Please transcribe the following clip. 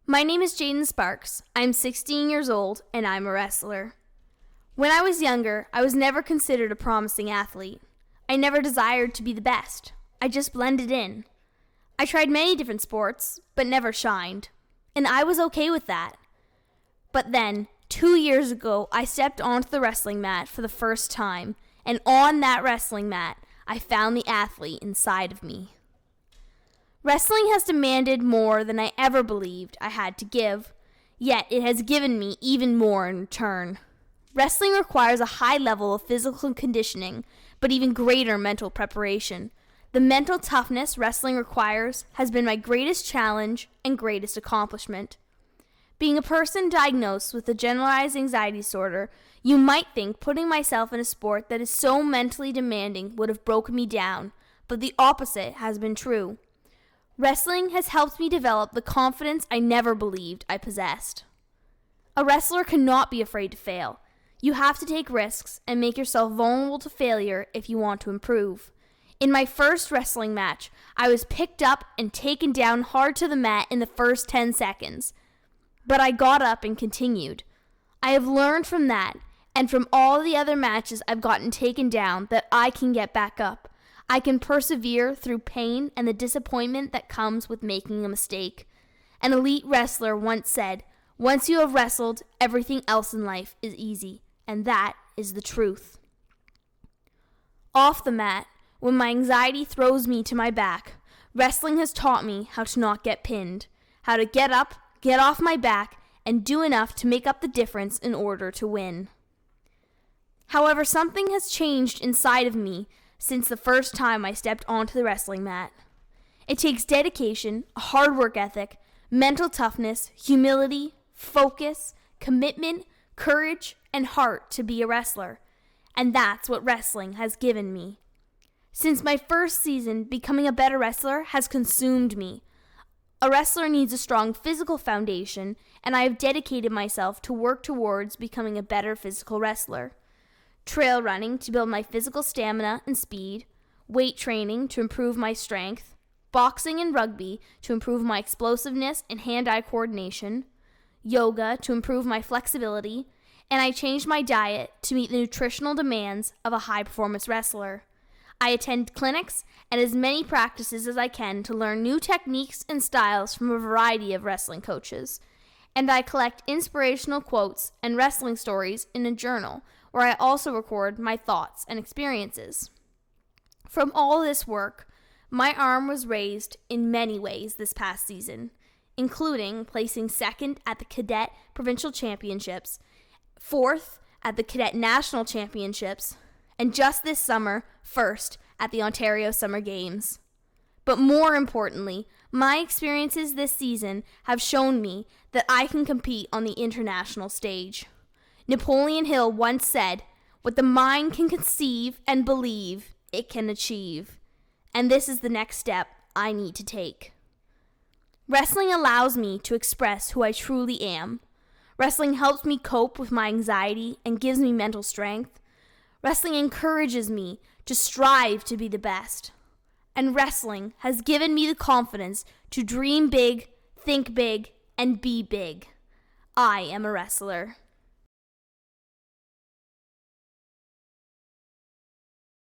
My name is Jaden Sparks. I'm 16 years old, and I'm a wrestler. When I was younger, I was never considered a promising athlete. I never desired to be the best. I just blended in. I tried many different sports, but never shined. And I was okay with that. But then, 2 years ago, I stepped onto the wrestling mat for the first time, and on that wrestling mat, I found the athlete inside of me. Wrestling has demanded more than I ever believed I had to give, yet it has given me even more in return. Wrestling requires a high level of physical conditioning, but even greater mental preparation. The mental toughness wrestling requires has been my greatest challenge and greatest accomplishment. Being a person diagnosed with a generalized anxiety disorder, you might think putting myself in a sport that is so mentally demanding would have broken me down, but the opposite has been true. Wrestling has helped me develop the confidence I never believed I possessed. A wrestler cannot be afraid to fail. You have to take risks and make yourself vulnerable to failure if you want to improve. In my first wrestling match, I was picked up and taken down hard to the mat in the first 10 seconds. But I got up and continued. I have learned from that and from all the other matches I've gotten taken down that I can get back up. I can persevere through pain and the disappointment that comes with making a mistake. An elite wrestler once said, "Once you have wrestled, everything else in life is easy," and that is the truth. Off the mat, when my anxiety throws me to my back, wrestling has taught me how to not get pinned, how to get up, get off my back, and do enough to make up the difference in order to win. However, something has changed inside of me since the first time I stepped onto the wrestling mat. It takes dedication, a hard work ethic, mental toughness, humility, focus, commitment, courage, and heart to be a wrestler. And that's what wrestling has given me. Since my first season, becoming a better wrestler has consumed me. A wrestler needs a strong physical foundation, and I have dedicated myself to work towards becoming a better physical wrestler. Trail running to build my physical stamina and speed, weight training to improve my strength, boxing and rugby to improve my explosiveness and hand-eye coordination, yoga to improve my flexibility, and I changed my diet to meet the nutritional demands of a high-performance wrestler. I attend clinics and as many practices as I can to learn new techniques and styles from a variety of wrestling coaches. And I collect inspirational quotes and wrestling stories in a journal where I also record my thoughts and experiences. From all this work, my arm was raised in many ways this past season, including placing second at the Cadet Provincial Championships, fourth at the Cadet National Championships, and just this summer, first at the Ontario Summer Games. But more importantly, my experiences this season have shown me that I can compete on the international stage. Napoleon Hill once said, "What the mind can conceive and believe, it can achieve." And this is the next step I need to take. Wrestling allows me to express who I truly am. Wrestling helps me cope with my anxiety and gives me mental strength. Wrestling encourages me to strive to be the best. And wrestling has given me the confidence to dream big, think big, and be big. I am a wrestler.